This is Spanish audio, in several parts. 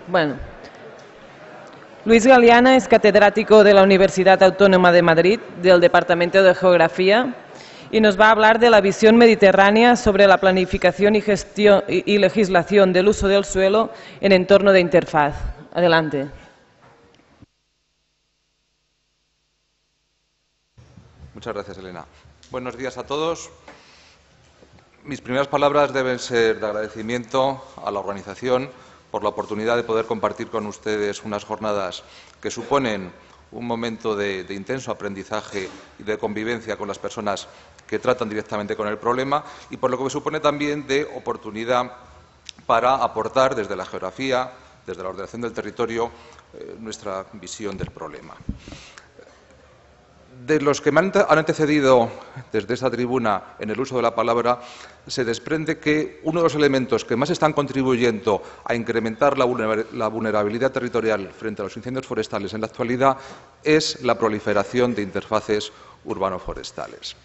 Bueno, Luis Galeana es catedrático de la Universidad Autónoma de Madrid, del Departamento de Geografía, y nos va a hablar de la visión mediterránea sobre la planificación y gestión y legislación del uso del suelo en entorno de interfaz. Adelante. Muchas gracias, Elena. Buenos días a todos. Mis primeras palabras deben ser de agradecimiento a la organización por la oportunidad de poder compartir con ustedes unas jornadas que suponen un momento de intenso aprendizaje y de convivencia con las personas que tratan directamente con el problema y por lo que me supone también de oportunidad para aportar desde la geografía, desde la ordenación del territorio, nuestra visión del problema. De los que me han antecedido desde esta tribuna en el uso de la palabra, se desprende que uno de los elementos que más están contribuyendo a incrementar la vulnerabilidad territorial frente a los incendios forestales en la actualidad es la proliferación de interfaces urbano-forestales.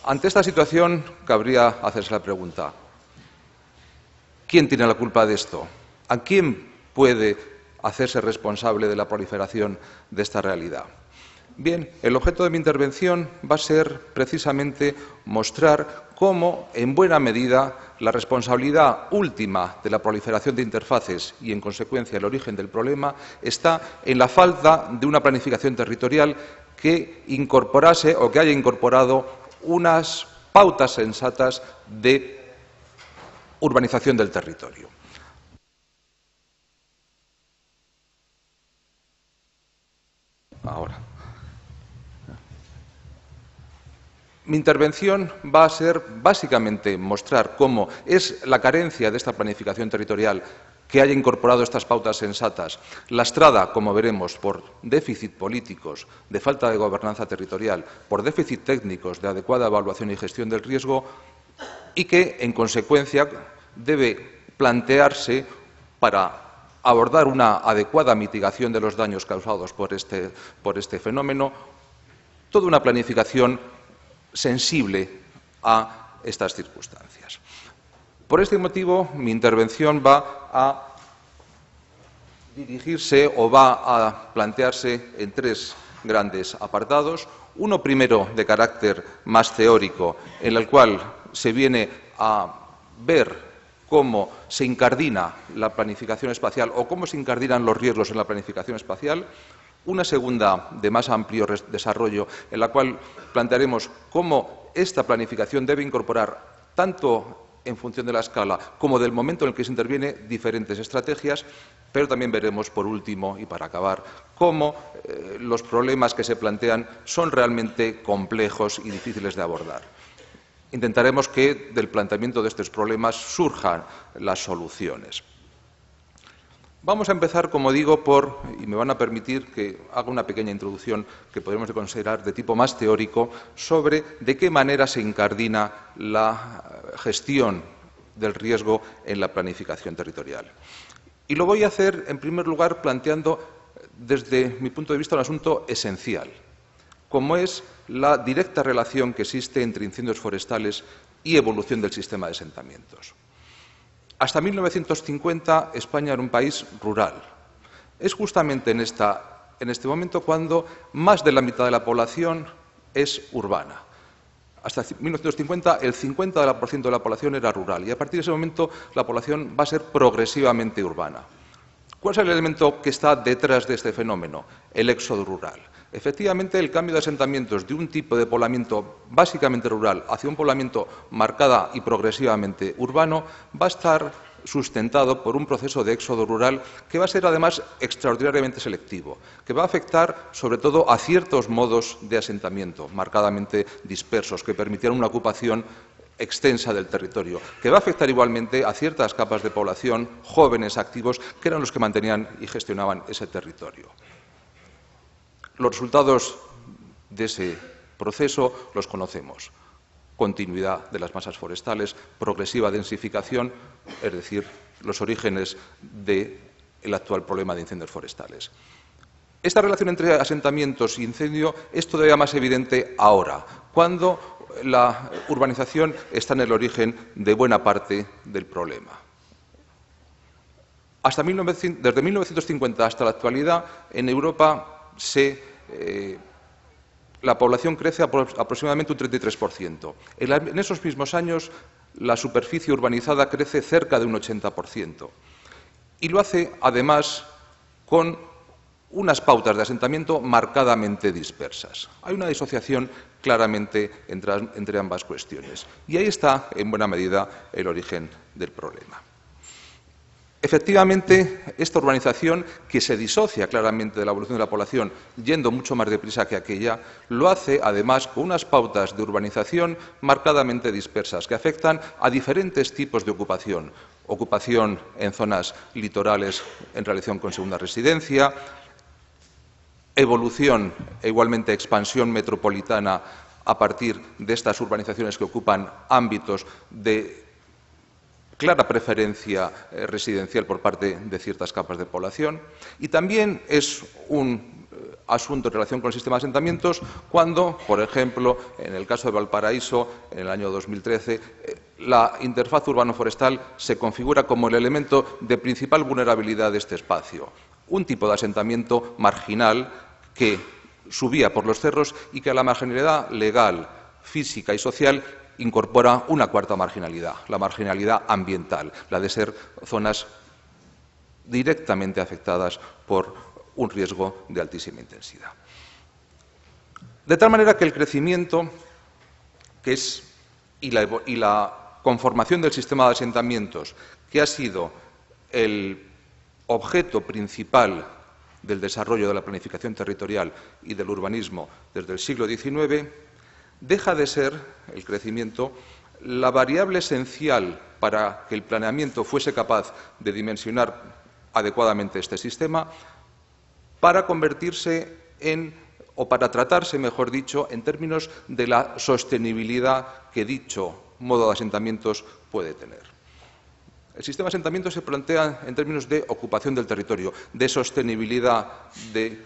Ante esta situación, cabría hacerse la pregunta: ¿quién tiene la culpa de esto? ¿A quién puede hacerse responsable de la proliferación de esta realidad? Bien, el objeto de mi intervención va a ser precisamente mostrar cómo, en buena medida, la responsabilidad última de la proliferación de interfaces y, en consecuencia, el origen del problema está en la falta de una planificación territorial que incorporase o que haya incorporado unas pautas sensatas de urbanización del territorio. Ahora. Mi intervención va a ser básicamente mostrar cómo es la carencia de esta planificación territorial que haya incorporado estas pautas sensatas, lastrada, como veremos, por déficit políticos, de falta de gobernanza territorial, por déficit técnicos de adecuada evaluación y gestión del riesgo, y que, en consecuencia, debe plantearse para abordar una adecuada mitigación de los daños causados por este fenómeno, toda una planificación sensible a estas circunstancias. Por este motivo, mi intervención va a dirigirse o va a plantearse en tres grandes apartados. Uno primero de carácter más teórico, en el cual se viene a ver cómo se incardina la planificación espacial o cómo se incardinan los riesgos en la planificación espacial. Una segunda de más amplio desarrollo, en la cual plantearemos cómo esta planificación debe incorporar, tanto en función de la escala como del momento en el que se interviene, diferentes estrategias, pero también veremos, por último, y para acabar, cómo los problemas que se plantean son realmente complejos y difíciles de abordar. Intentaremos que del planteamiento de estos problemas surjan las soluciones. Vamos a empezar, como digo, y me van a permitir que haga una pequeña introducción que podemos considerar de tipo más teórico, sobre de qué manera se incardina la gestión del riesgo en la planificación territorial. Y lo voy a hacer, en primer lugar, planteando, desde mi punto de vista, un asunto esencial, como es la directa relación que existe entre incendios forestales y evolución del sistema de asentamientos. Hasta 1950 España era un país rural. Es justamente en este momento cuando más de la mitad de la población es urbana. Hasta 1950 el 50% de la población era rural y a partir de ese momento la población va a ser progresivamente urbana. ¿Cuál es el elemento que está detrás de este fenómeno? El éxodo rural. Efectivamente, el cambio de asentamientos de un tipo de poblamiento básicamente rural hacia un poblamiento marcada y progresivamente urbano va a estar sustentado por un proceso de éxodo rural que va a ser además extraordinariamente selectivo, que va a afectar sobre todo a ciertos modos de asentamiento marcadamente dispersos que permitieran una ocupación extensa del territorio, que va a afectar igualmente a ciertas capas de población, jóvenes, activos, que eran los que mantenían y gestionaban ese territorio. Los resultados de ese proceso los conocemos. Continuidad de las masas forestales, progresiva densificación, es decir, los orígenes del actual problema de incendios forestales. Esta relación entre asentamientos e incendio es todavía más evidente ahora, cuando la urbanización está en el origen de buena parte del problema. Desde 1950 hasta la actualidad, en Europa la población crece aproximadamente un 33%. En esos mismos años, la superficie urbanizada crece cerca de un 80%. Y lo hace, además, con unas pautas de asentamiento marcadamente dispersas. Hay una disociación claramente entre ambas cuestiones. Y ahí está, en buena medida, el origen del problema. Efectivamente, esta urbanización, que se disocia claramente de la evolución de la población, yendo mucho más deprisa que aquella, lo hace, además, con unas pautas de urbanización marcadamente dispersas, que afectan a diferentes tipos de ocupación. Ocupación en zonas litorales en relación con segunda residencia, evolución e igualmente expansión metropolitana a partir de estas urbanizaciones que ocupan ámbitos de clara preferencia residencial por parte de ciertas capas de población. Y también es un asunto en relación con el sistema de asentamientos cuando, por ejemplo, en el caso de Valparaíso, en el año 2013, la interfaz urbano-forestal se configura como el elemento de principal vulnerabilidad de este espacio. Un tipo de asentamiento marginal que subía por los cerros y que a la marginalidad legal, física y social incorpora una cuarta marginalidad, la marginalidad ambiental, la de ser zonas directamente afectadas por un riesgo de altísima intensidad. De tal manera que el crecimiento y la conformación del sistema de asentamientos, que ha sido el objeto principal del desarrollo de la planificación territorial y del urbanismo desde el siglo XIX, deja de ser el crecimiento la variable esencial para que el planeamiento fuese capaz de dimensionar adecuadamente este sistema, para convertirse o para tratarse, mejor dicho, en términos de la sostenibilidad que dicho modo de asentamientos puede tener. El sistema de asentamientos se plantea en términos de ocupación del territorio, de sostenibilidad de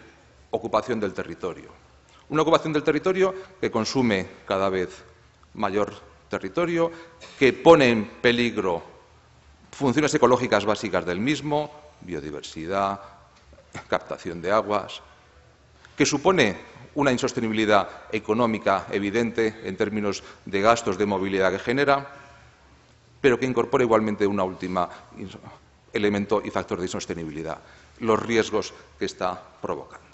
ocupación del territorio. Una ocupación del territorio que consume cada vez mayor territorio, que pone en peligro funciones ecológicas básicas del mismo, biodiversidad, captación de aguas, que supone una insostenibilidad económica evidente en términos de gastos de movilidad que genera, pero que incorpora igualmente un último elemento y factor de insostenibilidad, los riesgos que está provocando.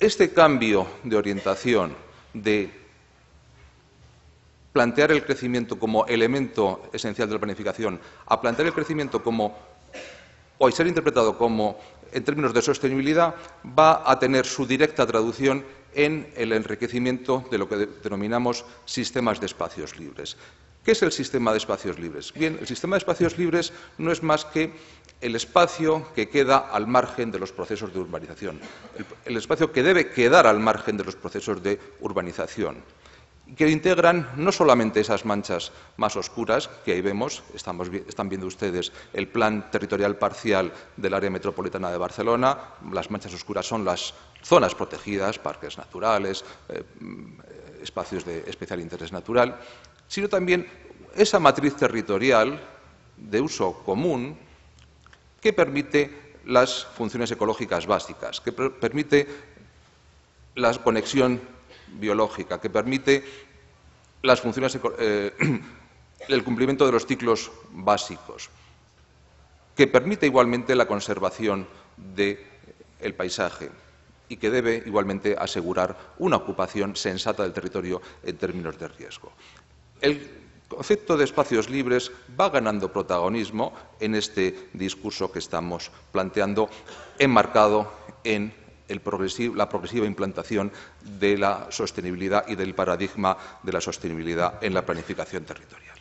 Este cambio de orientación, de plantear el crecimiento como elemento esencial de la planificación, a plantear el crecimiento o a ser interpretado como en términos de sostenibilidad, va a tener su directa traducción en el enriquecimiento de lo que denominamos sistemas de espacios libres. ¿Qué es el sistema de espacios libres? Bien, el sistema de espacios libres no es más que el espacio que queda al margen de los procesos de urbanización, el espacio que debe quedar al margen de los procesos de urbanización, que integran no solamente esas manchas más oscuras que ahí vemos, están viendo ustedes el plan territorial parcial del área metropolitana de Barcelona, las manchas oscuras son las zonas protegidas, parques naturales, espacios de especial interés natural, sino también esa matriz territorial de uso común que permite las funciones ecológicas básicas, que permite la conexión biológica, que permite las funciones, el cumplimiento de los ciclos básicos, que permite igualmente la conservación del paisaje y que debe igualmente asegurar una ocupación sensata del territorio en términos de riesgo. El concepto de espacios libres va ganando protagonismo en este discurso que estamos planteando, enmarcado en la progresiva implantación de la sostenibilidad y del paradigma de la sostenibilidad en la planificación territorial.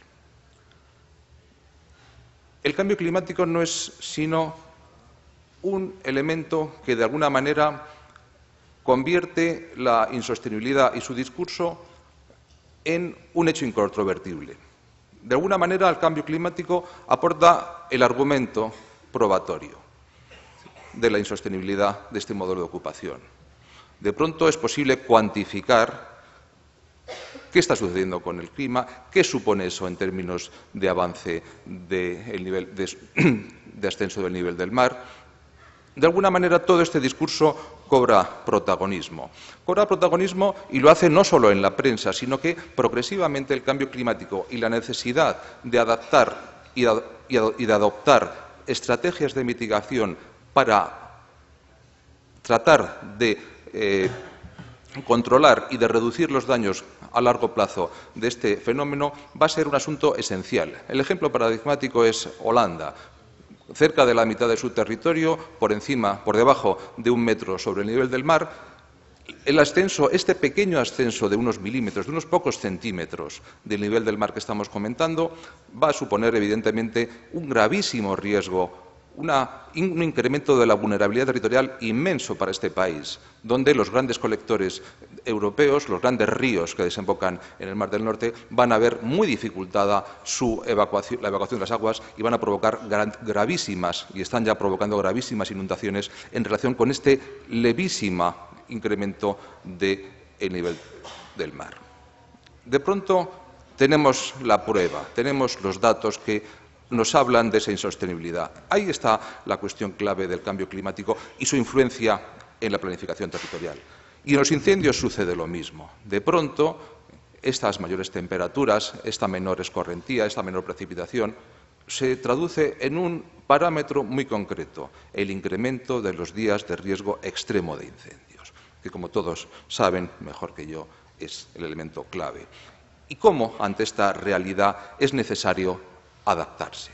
El cambio climático no es sino un elemento que, de alguna manera, convierte la insostenibilidad y su discurso en un hecho incontrovertible. De alguna manera, el cambio climático aporta el argumento probatorio de la insostenibilidad de este modelo de ocupación. De pronto es posible cuantificar qué está sucediendo con el clima, qué supone eso en términos de avance del nivel de ascenso del nivel del mar. De alguna manera, todo este discurso cobra protagonismo. Cobra protagonismo y lo hace no solo en la prensa, sino que progresivamente el cambio climático y la necesidad de adaptar y de adoptar estrategias de mitigación para tratar de controlar y de reducir los daños a largo plazo de este fenómeno va a ser un asunto esencial. El ejemplo paradigmático es Holanda. Cerca de la mitad de su territorio, por debajo de 1 metro sobre el nivel del mar, el ascenso, este pequeño ascenso de unos milímetros, de unos pocos centímetros del nivel del mar que estamos comentando, va a suponer evidentemente un gravísimo riesgo, un incremento de la vulnerabilidad territorial inmenso para este país, donde los grandes colectores europeos, los grandes ríos que desembocan en el Mar del Norte, van a ver muy dificultada la evacuación de las aguas y van a provocar gravísimas, y están ya provocando gravísimas inundaciones en relación con este levísimo incremento del nivel del mar. De pronto tenemos la prueba, tenemos los datos que nos hablan de esa insostenibilidad. Ahí está la cuestión clave del cambio climático y su influencia en la planificación territorial. Y en los incendios sucede lo mismo. De pronto, estas mayores temperaturas, esta menor escorrentía, esta menor precipitación, se traduce en un parámetro muy concreto, el incremento de los días de riesgo extremo de incendios, que, como todos saben mejor que yo, es el elemento clave. Y cómo, ante esta realidad, es necesario adaptarse.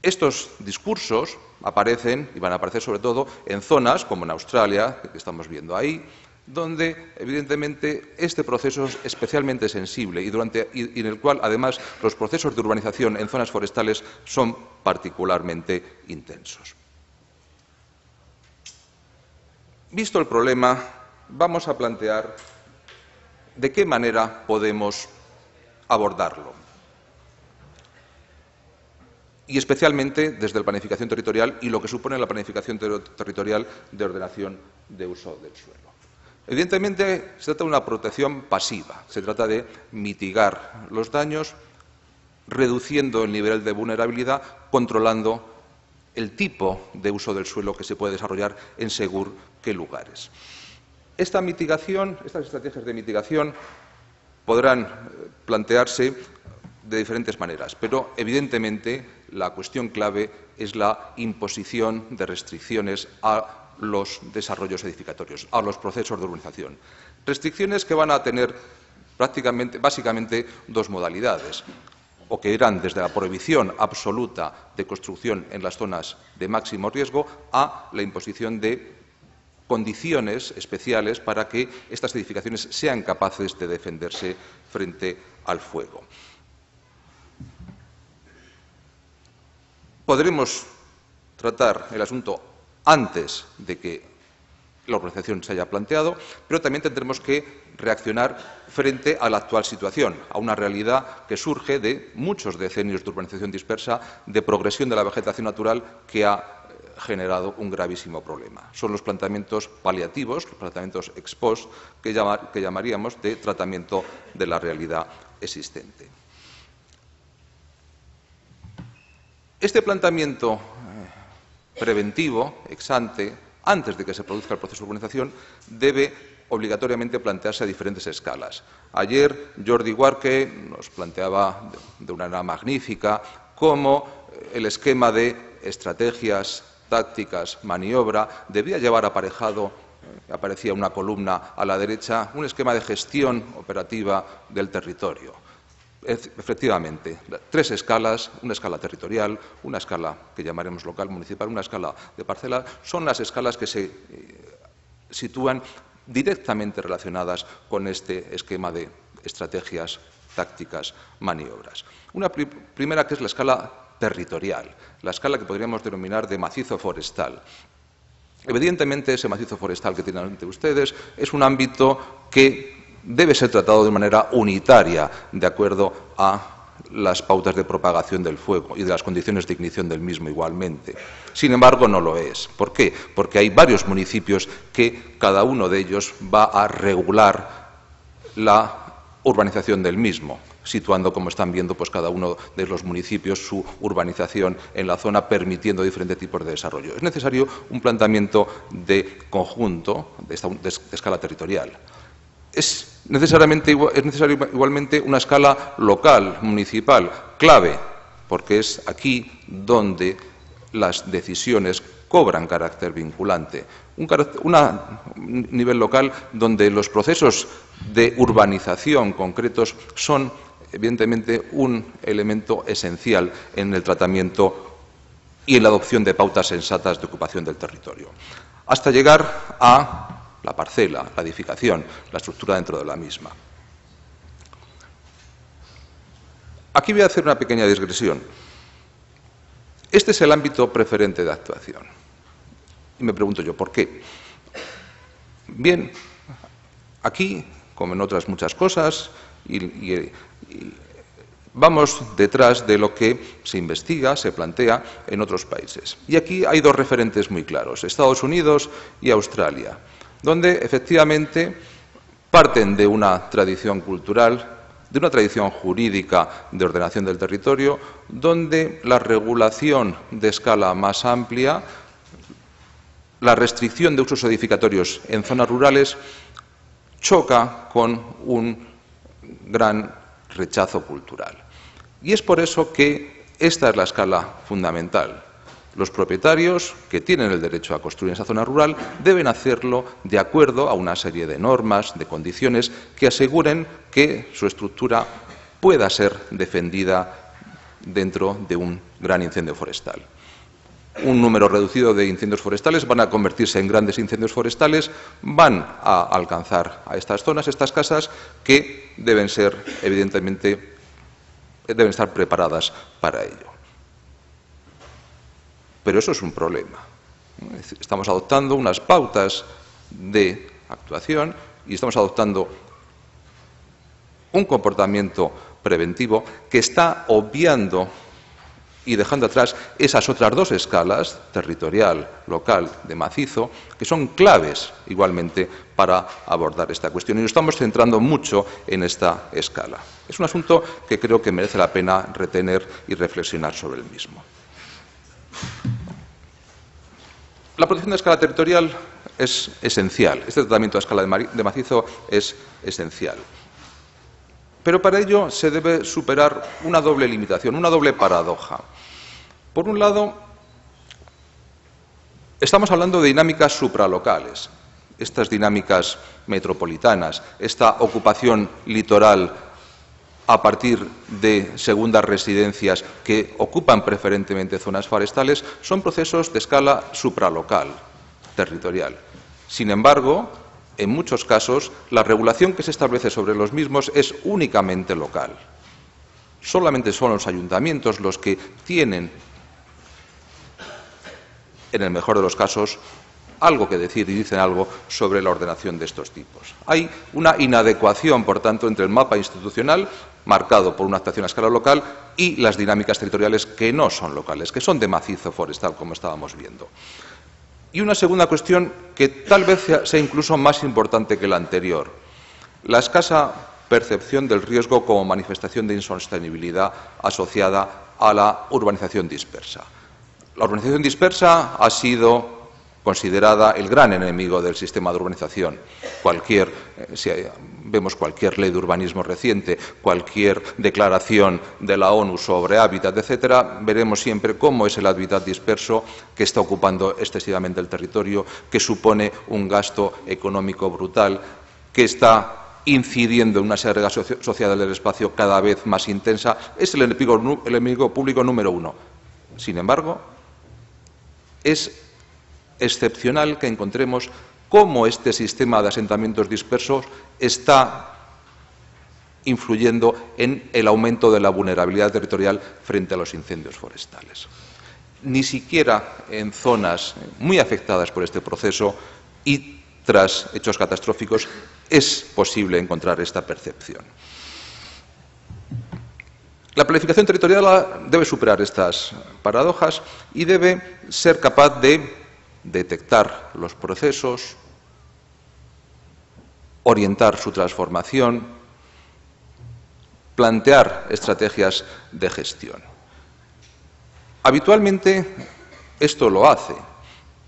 Estos discursos aparecen, y van a aparecer sobre todo, en zonas como en Australia, que estamos viendo ahí, donde evidentemente este proceso es especialmente sensible y en el cual además los procesos de urbanización en zonas forestales son particularmente intensos. Visto el problema, vamos a plantear de qué manera podemos abordarlo. Y especialmente desde la planificación territorial y lo que supone la planificación territorial de ordenación de uso del suelo. Evidentemente, se trata de una protección pasiva. Se trata de mitigar los daños, reduciendo el nivel de vulnerabilidad, controlando el tipo de uso del suelo que se puede desarrollar en según qué lugares. Estas estrategias de mitigación podrán plantearse de diferentes maneras, pero evidentemente la cuestión clave es la imposición de restricciones a los desarrollos edificatorios, a los procesos de urbanización. Restricciones que van a tener básicamente dos modalidades, o que irán desde la prohibición absoluta de construcción en las zonas de máximo riesgo a la imposición de condiciones especiales para que estas edificaciones sean capaces de defenderse frente al fuego. Podremos tratar el asunto antes de que la organización se haya planteado, pero también tendremos que reaccionar frente a la actual situación, a una realidad que surge de muchos decenios de urbanización dispersa, de progresión de la vegetación natural que ha generado un gravísimo problema. Son los planteamientos paliativos, los planteamientos ex post, que llamaríamos de tratamiento de la realidad existente. Este planteamiento preventivo, ex ante, antes de que se produzca el proceso de urbanización, debe obligatoriamente plantearse a diferentes escalas. Ayer Jordi Warke nos planteaba de una manera magnífica cómo el esquema de estrategias, tácticas, maniobra debía llevar aparejado, aparecía una columna a la derecha, un esquema de gestión operativa del territorio. Efectivamente, 3 escalas, una escala territorial, una escala que llamaremos local, municipal, una escala de parcela, son las escalas que se sitúan directamente relacionadas con este esquema de estrategias, tácticas, maniobras. Una primera que es la escala territorial, la escala que podríamos denominar de macizo forestal. Evidentemente, ese macizo forestal que tienen ante ustedes es un ámbito que debe ser tratado de manera unitaria, de acuerdo a las pautas de propagación del fuego y de las condiciones de ignición del mismo igualmente. Sin embargo, no lo es. ¿Por qué? Porque hay varios municipios que cada uno de ellos va a regular la urbanización del mismo, situando, como están viendo, pues cada uno de los municipios su urbanización en la zona, permitiendo diferentes tipos de desarrollo. Es necesario un planteamiento de conjunto, de escala territorial. Es necesario igualmente una escala local, municipal, clave, porque es aquí donde las decisiones cobran carácter vinculante. Un nivel local donde los procesos de urbanización concretos son, evidentemente, un elemento esencial en el tratamiento y en la adopción de pautas sensatas de ocupación del territorio, hasta llegar a la parcela, la edificación, la estructura dentro de la misma. Aquí voy a hacer una pequeña digresión. Este es el ámbito preferente de actuación. Y me pregunto yo, ¿por qué? Bien, aquí, como en otras muchas cosas, vamos detrás de lo que se investiga, se plantea en otros países. Y aquí hay dos referentes muy claros, Estados Unidos y Australia, donde efectivamente parten de una tradición cultural, de una tradición jurídica de ordenación del territorio, donde la regulación de escala más amplia, la restricción de usos edificatorios en zonas rurales, choca con un gran rechazo cultural. Y es por eso que esta es la escala fundamental. Los propietarios que tienen el derecho a construir en esa zona rural deben hacerlo de acuerdo a una serie de normas, de condiciones que aseguren que su estructura pueda ser defendida dentro de un gran incendio forestal. Un número reducido de incendios forestales van a convertirse en grandes incendios forestales, van a alcanzar a estas zonas, estas casas, que deben ser, evidentemente, deben estar preparadas para ello. Pero eso es un problema. Estamos adoptando unas pautas de actuación y estamos adoptando un comportamiento preventivo que está obviando y dejando atrás esas otras dos escalas, territorial, local, de macizo, que son claves igualmente para abordar esta cuestión. Y nos estamos centrando mucho en esta escala. Es un asunto que creo que merece la pena retener y reflexionar sobre el mismo. La protección de escala territorial es esencial. Este tratamiento a escala de macizo es esencial. Pero para ello se debe superar una doble limitación, una doble paradoja. Por un lado, estamos hablando de dinámicas supralocales, estas dinámicas metropolitanas, esta ocupación litoral a partir de segundas residencias que ocupan preferentemente zonas forestales, son procesos de escala supralocal, territorial. Sin embargo, en muchos casos, la regulación que se establece sobre los mismos es únicamente local. Solamente son los ayuntamientos los que tienen, en el mejor de los casos, algo que decir y dicen algo sobre la ordenación de estos tipos. Hay una inadecuación, por tanto, entre el mapa institucional, marcado por una actuación a escala local, y las dinámicas territoriales que no son locales, que son de macizo forestal, como estábamos viendo. Y una segunda cuestión que tal vez sea incluso más importante que la anterior, la escasa percepción del riesgo como manifestación de insostenibilidad asociada a la urbanización dispersa. La urbanización dispersa ha sido considerada el gran enemigo del sistema de urbanización. Si vemos cualquier ley de urbanismo reciente, cualquier declaración de la ONU sobre hábitat, etcétera, veremos siempre cómo es el hábitat disperso que está ocupando excesivamente el territorio, que supone un gasto económico brutal, que está incidiendo en una segregación social del espacio cada vez más intensa. Es el enemigo público número uno. Sin embargo, es excepcional que encontremos cómo este sistema de asentamientos dispersos está influyendo en el aumento de la vulnerabilidad territorial frente a los incendios forestales. Ni siquiera en zonas muy afectadas por este proceso y tras hechos catastróficos es posible encontrar esta percepción. La planificación territorial debe superar estas paradojas y debe ser capaz de detectar los procesos, orientar su transformación, plantear estrategias de gestión. Habitualmente esto lo hace,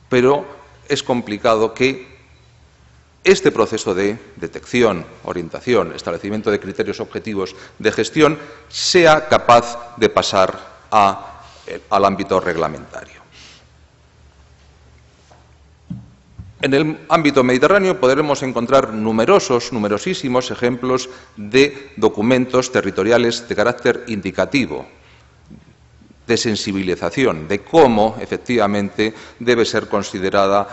pero es complicado que este proceso de detección, orientación, establecimiento de criterios objetivos de gestión sea capaz de pasar al ámbito reglamentario. En el ámbito mediterráneo podremos encontrar numerosísimos ejemplos de documentos territoriales de carácter indicativo, de sensibilización, de cómo efectivamente debe ser considerado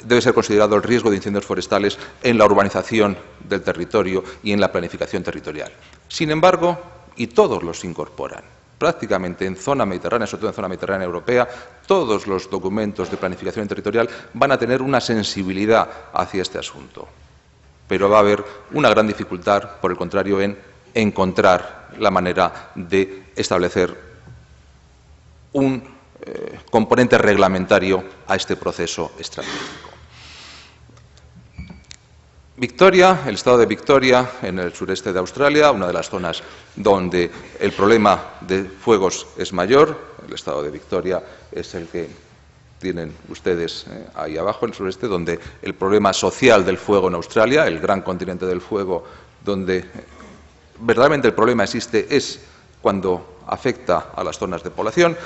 el riesgo de incendios forestales en la urbanización del territorio y en la planificación territorial. Sin embargo, y todos los incorporan, prácticamente en zona mediterránea, sobre todo en zona mediterránea europea, todos los documentos de planificación territorial van a tener una sensibilidad hacia este asunto. Pero va a haber una gran dificultad, por el contrario, en encontrar la manera de establecer un componente reglamentario a este proceso estratégico. Victoria, el estado de Victoria, en el sureste de Australia, una de las zonas donde el problema de fuegos es mayor. El estado de Victoria es el que tienen ustedes ahí abajo, en el sureste, donde el problema social del fuego en Australia, el gran continente del fuego, donde verdaderamente el problema existe es cuando afecta a las zonas de población.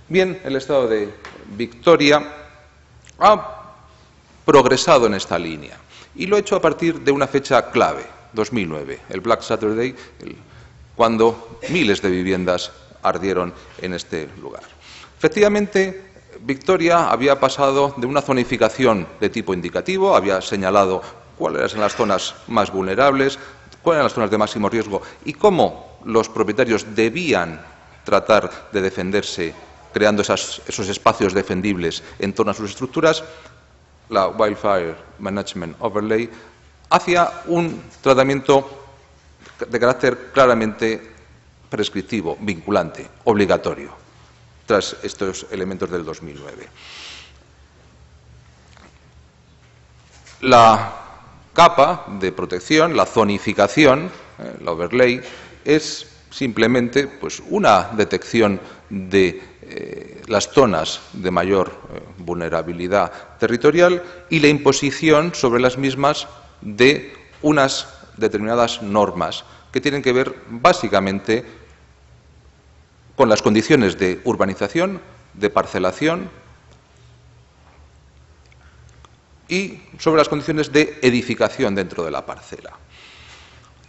Bien, el estado de Victoria ha progresado en esta línea y lo ha hecho a partir de una fecha clave, 2009, el Black Saturday, cuando miles de viviendas ardieron en este lugar. Efectivamente, Victoria había pasado de una zonificación de tipo indicativo, había señalado cuáles eran las zonas más vulnerables, cuáles eran las zonas de máximo riesgo y cómo los propietarios debían tratar de defenderse creando esos espacios defendibles en torno a sus estructuras. La Wildfire Management Overlay hacia un tratamiento de carácter claramente prescriptivo, vinculante, obligatorio, tras estos elementos del 2009. La capa de protección, la zonificación, la overlay, es simplemente pues, una detección de las zonas de mayor vulnerabilidad territorial y la imposición sobre las mismas de unas determinadas normas que tienen que ver básicamente con las condiciones de urbanización, de parcelación y sobre las condiciones de edificación dentro de la parcela.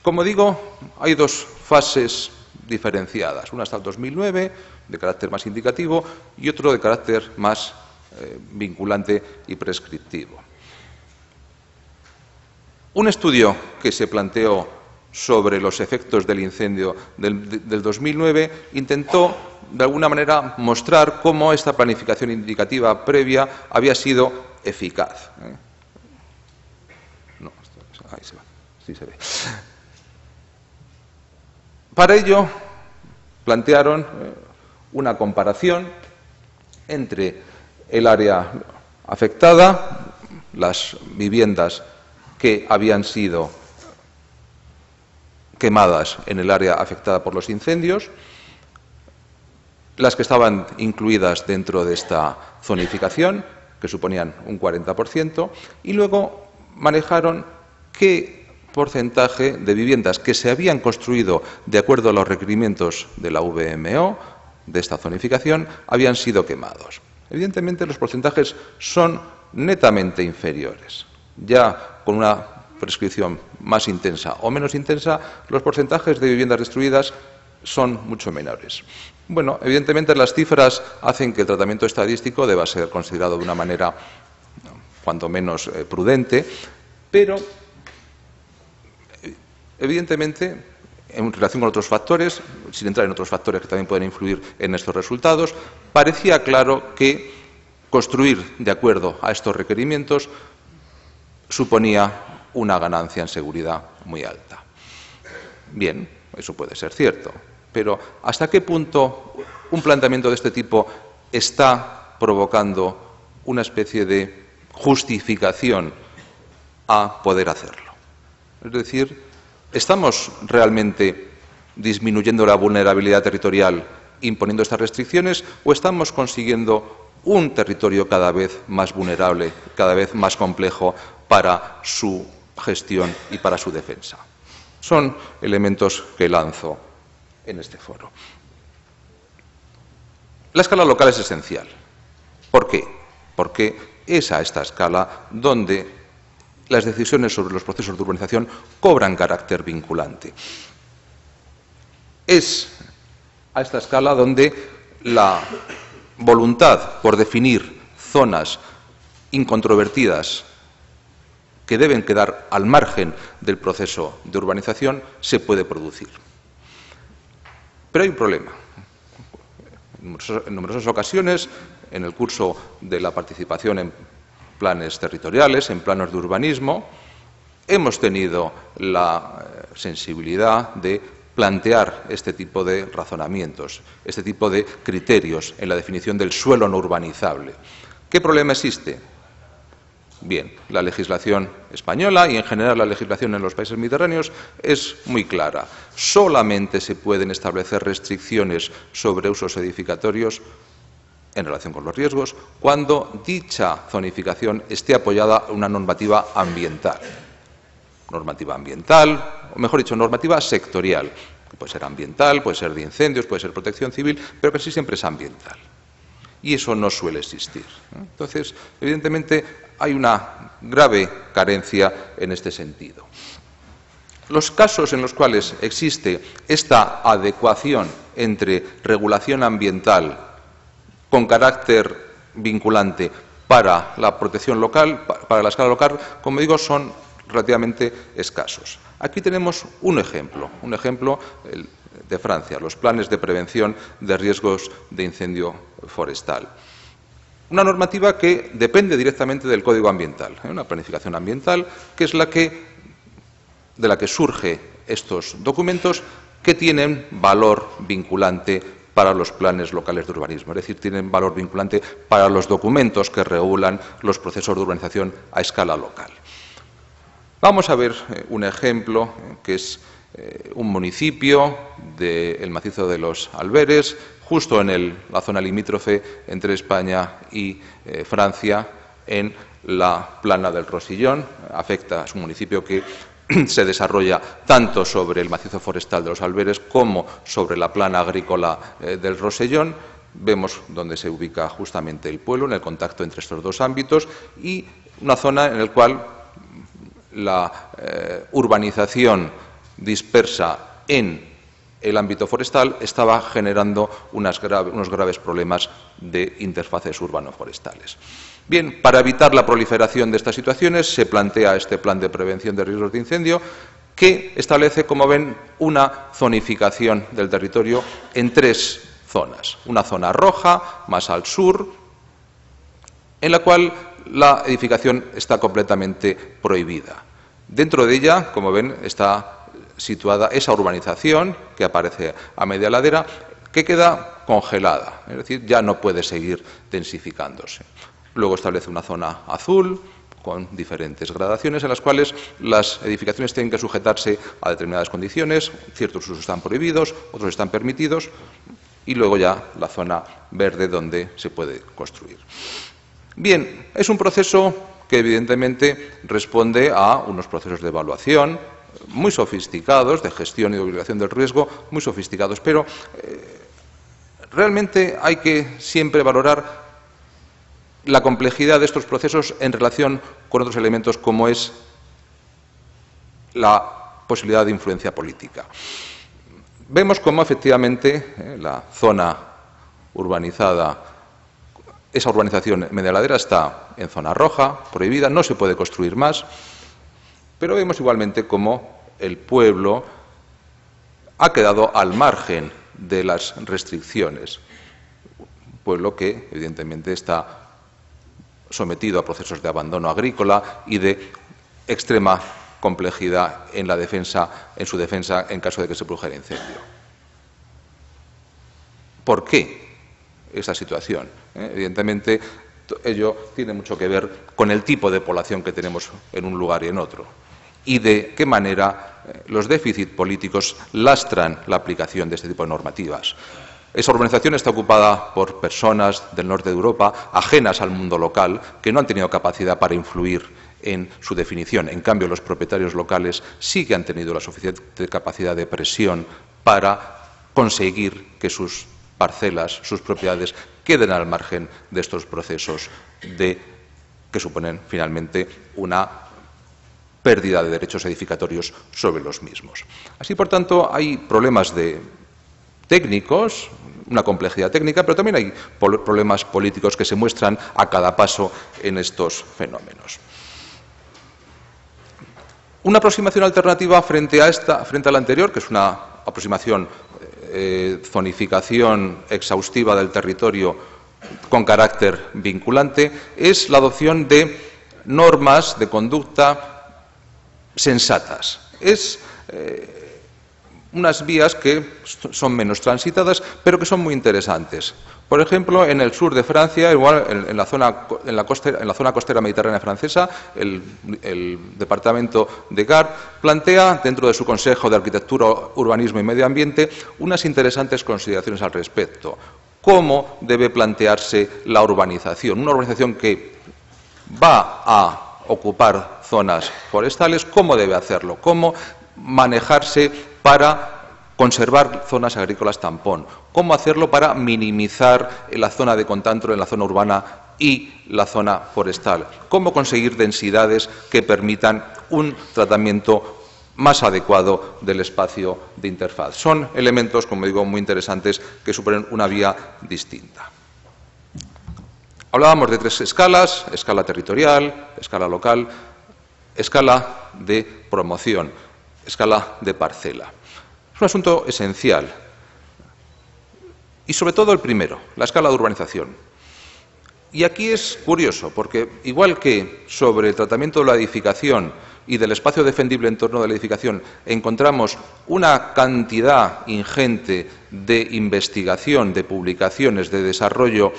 Como digo, hay dos fases diferenciadas, una hasta el 2009, de carácter más indicativo, y otro de carácter más vinculante y prescriptivo. Un estudio que se planteó sobre los efectos del incendio del 2009 intentó, de alguna manera, mostrar cómo esta planificación indicativa previa había sido eficaz. No, ahí se va, sí se ve. Para ello, plantearon una comparación entre el área afectada, las viviendas que habían sido quemadas en el área afectada por los incendios, las que estaban incluidas dentro de esta zonificación, que suponían un 40%, y luego manejaron qué porcentaje de viviendas que se habían construido de acuerdo a los requerimientos de la VMO, de esta zonificación, habían sido quemados. Evidentemente, los porcentajes son netamente inferiores. Ya con una prescripción más intensa o menos intensa, los porcentajes de viviendas destruidas son mucho menores. Bueno, evidentemente las cifras hacen que el tratamiento estadístico deba ser considerado de una manera cuanto menos prudente, pero evidentemente en relación con otros factores, sin entrar en otros factores que también pueden influir en estos resultados, parecía claro que construir de acuerdo a estos requerimientos suponía una ganancia en seguridad muy alta. Bien, eso puede ser cierto, pero ¿hasta qué punto un planteamiento de este tipo está provocando una especie de justificación a poder hacerlo? Es decir, ¿Estamos realmente disminuyendo la vulnerabilidad territorial imponiendo estas restricciones o estamos consiguiendo un territorio cada vez más vulnerable, cada vez más complejo para su gestión y para su defensa? Son elementos que lanzo en este foro. La escala local es esencial. ¿Por qué? Porque es a esta escala donde las decisiones sobre los procesos de urbanización cobran carácter vinculante. Es a esta escala donde la voluntad por definir zonas incontrovertidas que deben quedar al margen del proceso de urbanización se puede producir. Pero hay un problema. En numerosas ocasiones, en el curso de la participación en planes territoriales, en planos de urbanismo, hemos tenido la sensibilidad de plantear este tipo de razonamientos, este tipo de criterios en la definición del suelo no urbanizable. ¿Qué problema existe? Bien, la legislación española y en general la legislación en los países mediterráneos es muy clara. Solamente se pueden establecer restricciones sobre usos edificatorios en relación con los riesgos cuando dicha zonificación esté apoyada en una normativa ambiental. Normativa ambiental, o mejor dicho, normativa sectorial, que puede ser ambiental, puede ser de incendios, puede ser protección civil, pero casi siempre es ambiental. Y eso no suele existir. Entonces, evidentemente, hay una grave carencia en este sentido. Los casos en los cuales existe esta adecuación entre regulación ambiental con carácter vinculante para la protección local, para la escala local, como digo, son relativamente escasos. Aquí tenemos un ejemplo de Francia, los planes de prevención de riesgos de incendio forestal. Una normativa que depende directamente del Código Ambiental, una planificación ambiental que es de la que surgen estos documentos que tienen valor vinculante para los planes locales de urbanismo, es decir, tienen valor vinculante para los documentos que regulan los procesos de urbanización a escala local. Vamos a ver un ejemplo que es un municipio del macizo de los Alberes, justo en la zona limítrofe entre España y Francia, en la plana del Rosellón. Es un municipio que se desarrolla tanto sobre el macizo forestal de los Alberes como sobre la plana agrícola del Rosellón. Vemos dónde se ubica justamente el pueblo, en el contacto entre estos dos ámbitos, y una zona en la cual la urbanización dispersa en el ámbito forestal estaba generando unos graves problemas de interfaces urbano-forestales. Bien, para evitar la proliferación de estas situaciones se plantea este plan de prevención de riesgos de incendio que establece, como ven, una zonificación del territorio en 3 zonas. Una zona roja, más al sur, en la cual la edificación está completamente prohibida. Dentro de ella, como ven, está situada esa urbanización que aparece a media ladera, que queda congelada, es decir, ya no puede seguir densificándose. Luego establece una zona azul con diferentes gradaciones en las cuales las edificaciones tienen que sujetarse a determinadas condiciones, ciertos usos están prohibidos, otros están permitidos, y luego ya la zona verde donde se puede construir. Bien, es un proceso que evidentemente responde a unos procesos de evaluación muy sofisticados, de gestión y de obligación del riesgo, muy sofisticados, pero realmente hay que siempre valorar la complejidad de estos procesos en relación con otros elementos como es la posibilidad de influencia política. Vemos cómo efectivamente la zona urbanizada, esa urbanización media ladera está en zona roja, prohibida, no se puede construir más, pero vemos igualmente cómo el pueblo ha quedado al margen de las restricciones. Un pueblo que evidentemente está sometido a procesos de abandono agrícola y de extrema complejidad en su defensa en caso de que se produjera incendio. ¿Por qué esa situación? Evidentemente, ello tiene mucho que ver con el tipo de población que tenemos en un lugar y en otro. y de qué manera los déficits políticos lastran la aplicación de este tipo de normativas. Esa urbanización está ocupada por personas del norte de Europa, ajenas al mundo local, que no han tenido capacidad para influir en su definición. En cambio, los propietarios locales sí que han tenido la suficiente capacidad de presión para conseguir que sus parcelas, sus propiedades, queden al margen de estos procesos que suponen finalmente una pérdida de derechos edificatorios sobre los mismos. Así, por tanto, hay problemas técnicos, una complejidad técnica, pero también hay problemas políticos que se muestran a cada paso en estos fenómenos. Una aproximación alternativa frente a la anterior, que es una aproximación zonificación exhaustiva del territorio con carácter vinculante, es la adopción de normas de conducta sensatas. Es unas vías que son menos transitadas, pero que son muy interesantes. Por ejemplo, en el sur de Francia, igual en la zona costera mediterránea francesa, el departamento de Gard plantea, dentro de su Consejo de Arquitectura, Urbanismo y Medio Ambiente, unas interesantes consideraciones al respecto. ¿Cómo debe plantearse la urbanización? Una urbanización que va a ocupar zonas forestales, ¿cómo debe hacerlo? ¿Cómo manejarse para conservar zonas agrícolas tampón? ¿Cómo hacerlo para minimizar la zona de contacto en la zona urbana y la zona forestal? ¿Cómo conseguir densidades que permitan un tratamiento más adecuado del espacio de interfaz? Son elementos, como digo, muy interesantes que suponen una vía distinta. Hablábamos de tres escalas: escala territorial, escala local, escala de promoción, escala de parcela. Es un asunto esencial. Y sobre todo el primero, la escala de urbanización. Y aquí es curioso, porque igual que sobre el tratamiento de la edificación y del espacio defendible en torno de la edificación encontramos una cantidad ingente de investigación, de publicaciones, de desarrollo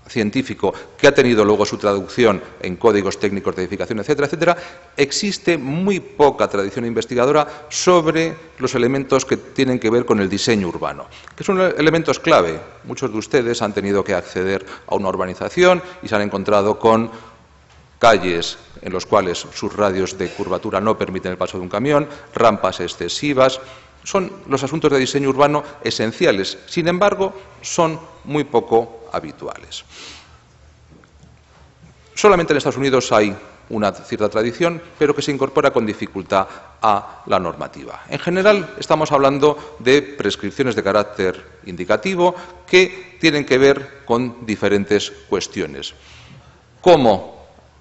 científico que ha tenido luego su traducción en códigos técnicos de edificación, etcétera, etcétera, existe muy poca tradición investigadora sobre los elementos que tienen que ver con el diseño urbano, que son elementos clave. Muchos de ustedes han tenido que acceder a una urbanización y se han encontrado con calles en los cuales sus radios de curvatura no permiten el paso de un camión, rampas excesivas. Son los asuntos de diseño urbano esenciales, sin embargo, son muy poco habituales. Solamente en Estados Unidos hay una cierta tradición, pero que se incorpora con dificultad a la normativa. En general, estamos hablando de prescripciones de carácter indicativo que tienen que ver con diferentes cuestiones. ¿Cómo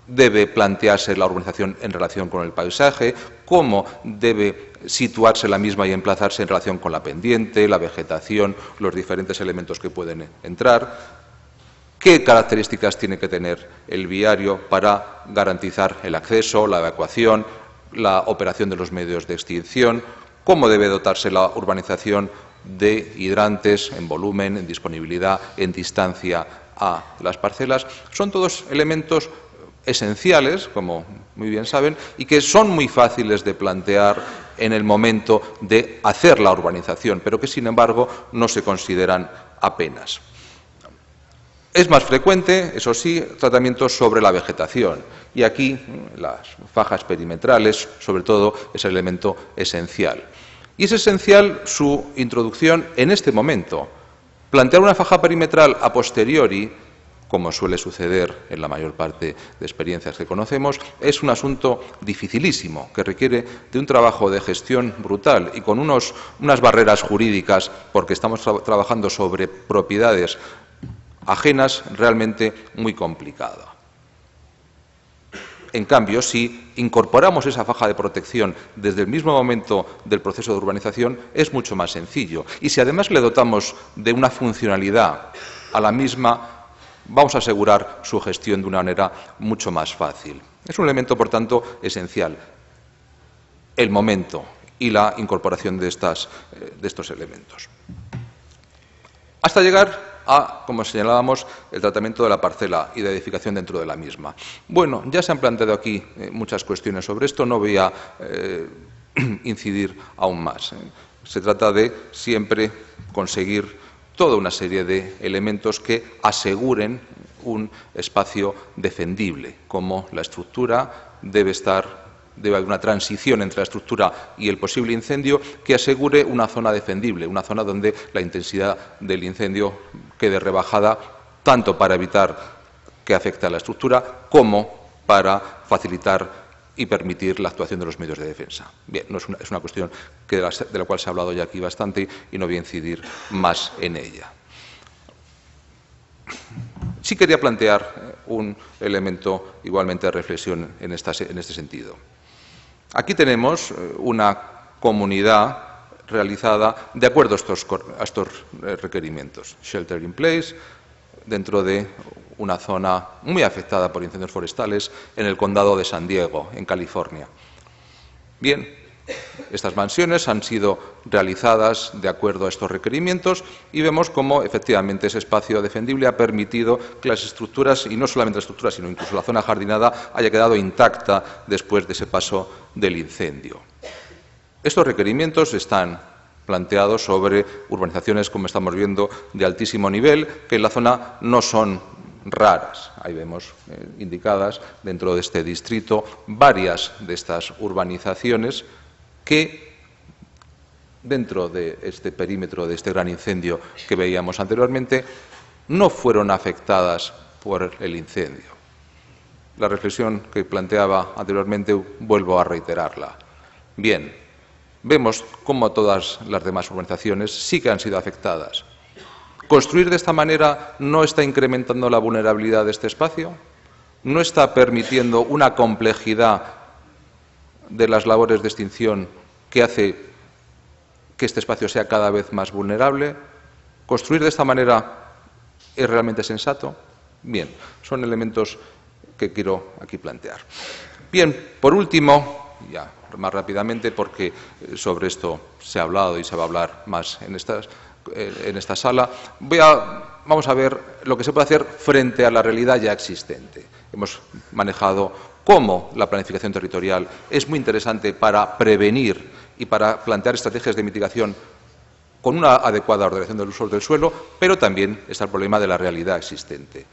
debe plantearse la urbanización en relación con el paisaje? ¿Cómo debe situarse la misma y emplazarse en relación con la pendiente, la vegetación, los diferentes elementos que pueden entrar? ¿Qué características tiene que tener el viario para garantizar el acceso, la evacuación, la operación de los medios de extinción? ¿Cómo debe dotarse la urbanización de hidrantes en volumen, en disponibilidad, en distancia a las parcelas? Son todos elementos esenciales, como muy bien saben, y que son muy fáciles de plantear en el momento de hacer la urbanización, pero que, sin embargo, no se consideran apenas. Es más frecuente, eso sí, tratamientos sobre la vegetación, y aquí las fajas perimetrales, sobre todo, es el elemento esencial. Y es esencial su introducción en este momento. Plantear una faja perimetral a posteriori, como suele suceder en la mayor parte de experiencias que conocemos, es un asunto dificilísimo, que requiere de un trabajo de gestión brutal y con unas barreras jurídicas, porque estamos trabajando sobre propiedades ajenas, realmente muy complicado. En cambio, si incorporamos esa faja de protección desde el mismo momento del proceso de urbanización, es mucho más sencillo. Y si además le dotamos de una funcionalidad a la misma, vamos a asegurar su gestión de una manera mucho más fácil. Es un elemento, por tanto, esencial, el momento y la incorporación de estos elementos. Hasta llegar a, como señalábamos, el tratamiento de la parcela y de edificación dentro de la misma. Bueno, ya se han planteado aquí muchas cuestiones sobre esto, no voy a incidir aún más. Se trata de siempre conseguir toda una serie de elementos que aseguren un espacio defendible, como la estructura debe haber una transición entre la estructura y el posible incendio que asegure una zona defendible, una zona donde la intensidad del incendio quede rebajada, tanto para evitar que afecte a la estructura como para facilitar y permitir la actuación de los medios de defensa. Bien, no es una cuestión de la cual se ha hablado ya aquí bastante y no voy a incidir más en ella. Sí quería plantear un elemento igualmente de reflexión en este sentido. Aquí tenemos una comunidad realizada de acuerdo a estos requerimientos. Shelter in place, dentro de una zona muy afectada por incendios forestales en el condado de San Diego, en California. Bien, estas mansiones han sido realizadas de acuerdo a estos requerimientos y vemos cómo efectivamente ese espacio defendible ha permitido que las estructuras, y no solamente las estructuras, sino incluso la zona jardinada, haya quedado intacta después de ese paso del incendio. Estos requerimientos están planteados sobre urbanizaciones, como estamos viendo, de altísimo nivel, que en la zona no son raras. Ahí vemos indicadas dentro de este distrito varias de estas urbanizaciones que, dentro de este perímetro de este gran incendio que veíamos anteriormente, no fueron afectadas por el incendio. La reflexión que planteaba anteriormente vuelvo a reiterarla. Bien, vemos cómo todas las demás urbanizaciones sí que han sido afectadas. ¿Construir de esta manera no está incrementando la vulnerabilidad de este espacio? ¿No está permitiendo una complejidad de las labores de extinción que hace que este espacio sea cada vez más vulnerable? ¿Construir de esta manera es realmente sensato? Bien, son elementos que quiero aquí plantear. Bien, por último, ya más rápidamente, porque sobre esto se ha hablado y se va a hablar más en esta sala, vamos a ver lo que se puede hacer frente a la realidad ya existente. Hemos manejado cómo la planificación territorial es muy interesante para prevenir y para plantear estrategias de mitigación con una adecuada ordenación del uso del suelo, pero también está el problema de la realidad existente.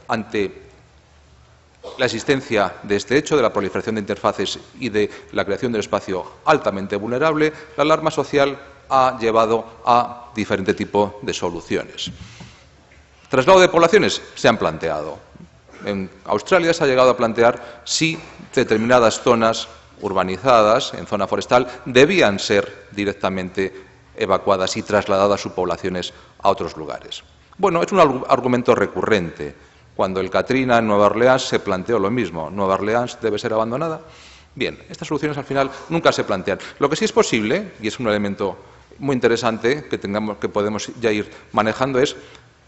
Ante la existencia de este hecho, de la proliferación de interfaces y de la creación del espacio altamente vulnerable, la alarma social ha llevado a diferente tipo de soluciones. Traslado de poblaciones se han planteado. En Australia se ha llegado a plantear si determinadas zonas urbanizadas en zona forestal debían ser directamente evacuadas y trasladadas sus poblaciones a otros lugares. Bueno, es un argumento recurrente. Cuando el Katrina en Nueva Orleans se planteó lo mismo. ¿Nueva Orleans debe ser abandonada? Bien, estas soluciones al final nunca se plantean. Lo que sí es posible, y es un elemento muy interesante que podemos ya ir manejando, es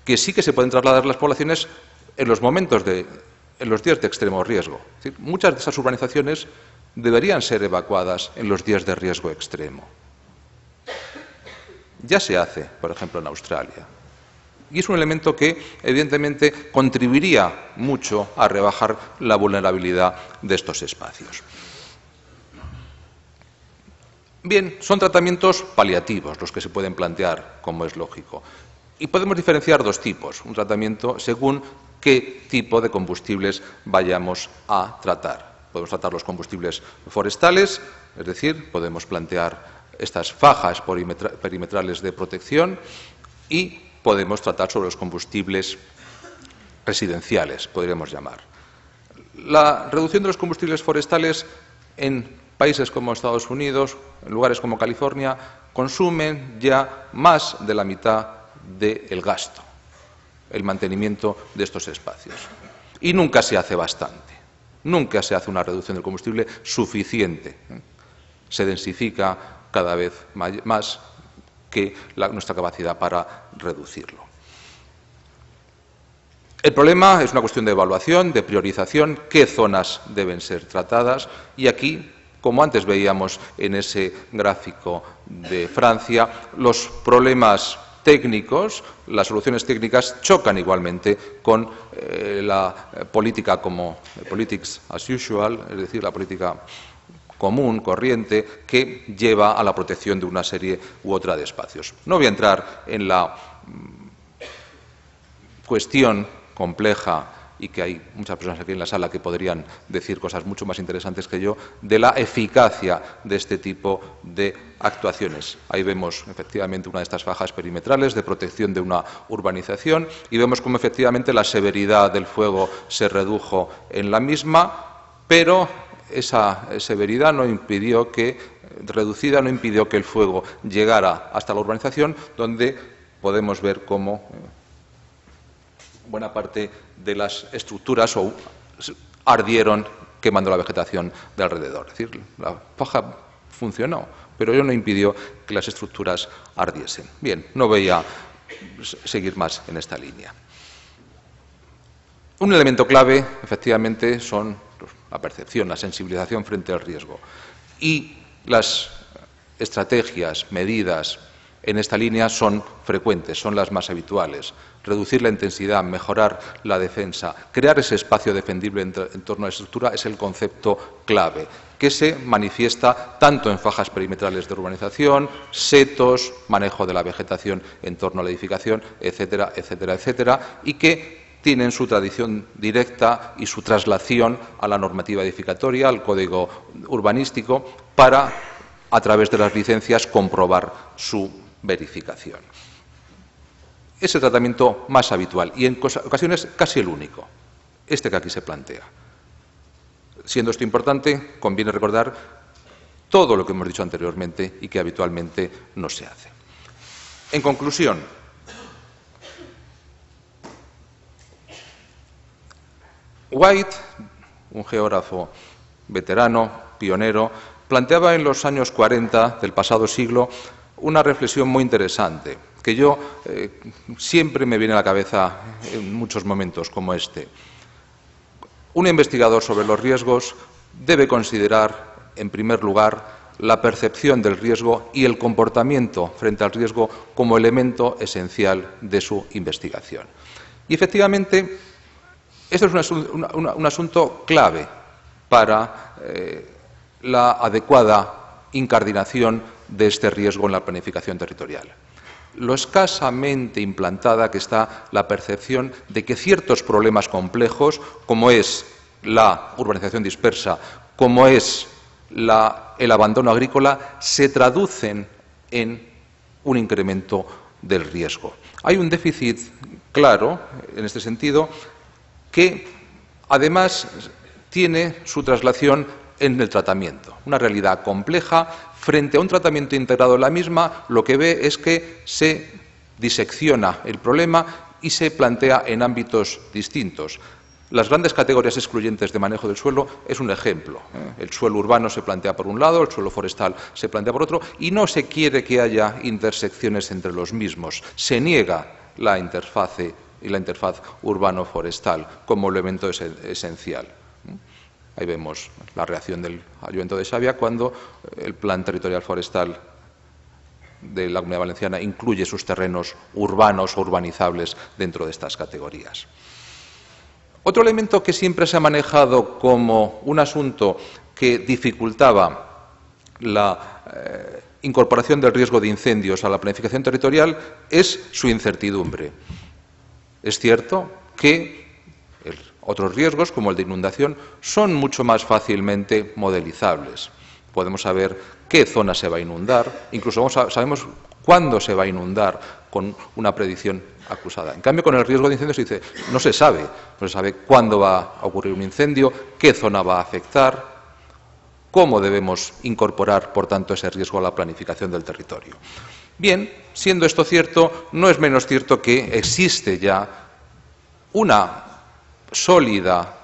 que sí que se pueden trasladar las poblaciones en los días de extremo riesgo. Es decir, muchas de esas urbanizaciones deberían ser evacuadas en los días de riesgo extremo. Ya se hace, por ejemplo, en Australia. Y es un elemento que, evidentemente, contribuiría mucho a rebajar la vulnerabilidad de estos espacios. Bien, son tratamientos paliativos los que se pueden plantear, como es lógico. Y podemos diferenciar dos tipos. Un tratamiento según qué tipo de combustibles vayamos a tratar. Podemos tratar los combustibles forestales, es decir, podemos plantear estas fajas perimetrales de protección y podemos tratar sobre los combustibles residenciales, podríamos llamar. La reducción de los combustibles forestales en países como Estados Unidos, en lugares como California, consumen ya más de la mitad del gasto, el mantenimiento de estos espacios. Y nunca se hace bastante, nunca se hace una reducción del combustible suficiente. Se densifica cada vez más que nuestra capacidad para reducirlo. El problema es una cuestión de evaluación, de priorización, qué zonas deben ser tratadas y aquí, como antes veíamos en ese gráfico de Francia, los problemas técnicos, las soluciones técnicas chocan igualmente con la política como politics as usual, es decir, la política común, corriente, que lleva a la protección de una serie u otra de espacios. No voy a entrar en la cuestión compleja, y que hay muchas personas aquí en la sala que podrían decir cosas mucho más interesantes que yo, de la eficacia de este tipo de actuaciones. Ahí vemos efectivamente una de estas fajas perimetrales de protección de una urbanización y vemos cómo efectivamente la severidad del fuego se redujo en la misma, pero esa severidad reducida no impidió que el fuego llegara hasta la urbanización, donde podemos ver cómo buena parte de las estructuras ardieron quemando la vegetación de alrededor. Es decir, la faja funcionó, pero ello no impidió que las estructuras ardiesen. Bien, no voy a seguir más en esta línea. Un elemento clave, efectivamente, son la percepción, la sensibilización frente al riesgo. Y las estrategias, medidas en esta línea son frecuentes, son las más habituales. Reducir la intensidad, mejorar la defensa, crear ese espacio defendible en torno a la estructura es el concepto clave, que se manifiesta tanto en fajas perimetrales de urbanización, setos, manejo de la vegetación en torno a la edificación, etcétera, etcétera, etcétera, y que tienen su tradición directa y su traslación a la normativa edificatoria, al código urbanístico, para, a través de las licencias, comprobar su verificación. Es el tratamiento más habitual y en ocasiones casi el único, este que aquí se plantea. Siendo esto importante, conviene recordar todo lo que hemos dicho anteriormente y que habitualmente no se hace. En conclusión, White, un geógrafo veterano, pionero, planteaba en los años 40 del pasado siglo una reflexión muy interesante, que yo siempre me viene a la cabeza en muchos momentos como este. Un investigador sobre los riesgos debe considerar, en primer lugar, la percepción del riesgo y el comportamiento frente al riesgo como elemento esencial de su investigación. Y, efectivamente, esto es un asunto clave para la adecuada incardinación de este riesgo en la planificación territorial. Lo escasamente implantada que está la percepción de que ciertos problemas complejos, como es la urbanización dispersa, como es el abandono agrícola, se traducen en un incremento del riesgo. Hay un déficit claro en este sentido que, además, tiene su traslación en el tratamiento. Una realidad compleja. Frente a un tratamiento integrado en la misma, lo que ve es que se disecciona el problema y se plantea en ámbitos distintos. Las grandes categorías excluyentes de manejo del suelo es un ejemplo. El suelo urbano se plantea por un lado, el suelo forestal se plantea por otro, y no se quiere que haya intersecciones entre los mismos. Se niega la interfaz urbano-forestal como elemento esencial. Ahí vemos la reacción del Ayuntamiento de Xàbia cuando el Plan Territorial Forestal de la Comunidad Valenciana incluye sus terrenos urbanos o urbanizables dentro de estas categorías. Otro elemento que siempre se ha manejado como un asunto que dificultaba la incorporación del riesgo de incendios a la planificación territorial es su incertidumbre. Es cierto que otros riesgos, como el de inundación, son mucho más fácilmente modelizables. Podemos saber qué zona se va a inundar, incluso sabemos cuándo se va a inundar con una predicción acusada. En cambio, con el riesgo de incendio se dice, no se sabe cuándo va a ocurrir un incendio, qué zona va a afectar, cómo debemos incorporar, por tanto, ese riesgo a la planificación del territorio. Bien, siendo esto cierto, no es menos cierto que existe ya una sólida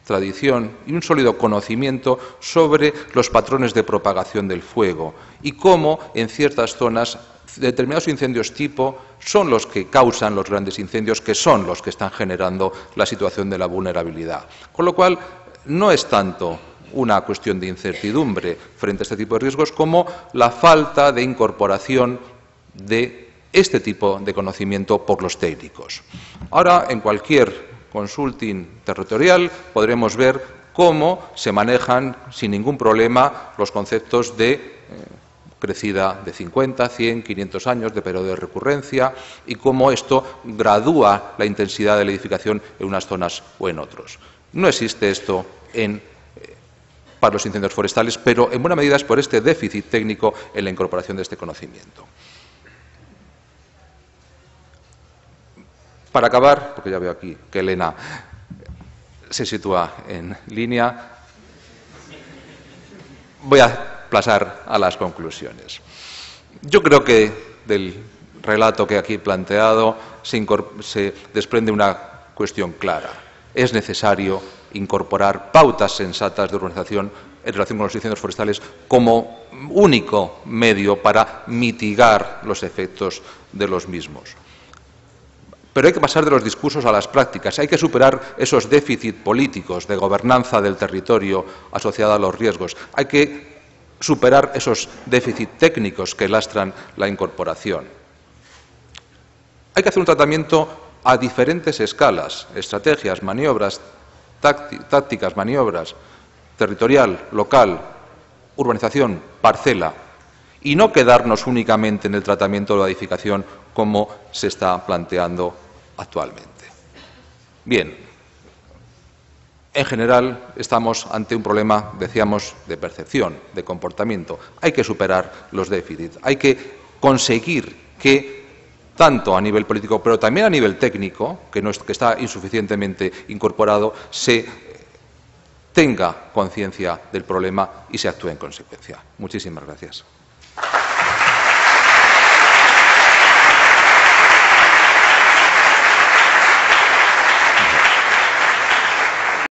tradición y un sólido conocimiento sobre los patrones de propagación del fuego y cómo en ciertas zonas determinados incendios tipo son los que causan los grandes incendios, que son los que están generando la situación de la vulnerabilidad. Con lo cual, no es tanto una cuestión de incertidumbre frente a este tipo de riesgos como la falta de incorporación de este tipo de conocimiento por los técnicos. Ahora, en cualquier consulting territorial podremos ver cómo se manejan sin ningún problema los conceptos de crecida de 50, 100, 500 años de periodo de recurrencia y cómo esto gradúa la intensidad de la edificación en unas zonas o en otros. No existe esto para los incendios forestales, pero en buena medida es por este déficit técnico en la incorporación de este conocimiento. Para acabar, porque ya veo aquí que Elena se sitúa en línea, voy a pasar a las conclusiones. Yo creo que del relato que aquí he planteado se desprende una cuestión clara. Es necesario incorporar pautas sensatas de urbanización en relación con los incendios forestales como único medio para mitigar los efectos de los mismos. Pero hay que pasar de los discursos a las prácticas, hay que superar esos déficits políticos de gobernanza del territorio asociada a los riesgos, hay que superar esos déficits técnicos que lastran la incorporación. Hay que hacer un tratamiento a diferentes escalas, estrategias, maniobras, tácticas, maniobras, territorial, local, urbanización, parcela, y no quedarnos únicamente en el tratamiento de la edificación como se está planteando actualmente. Bien, en general estamos ante un problema, decíamos, de percepción, de comportamiento. Hay que superar los déficits, hay que conseguir que tanto a nivel político, pero también a nivel técnico, que está insuficientemente incorporado, se tenga conciencia del problema y se actúe en consecuencia. Muchísimas gracias.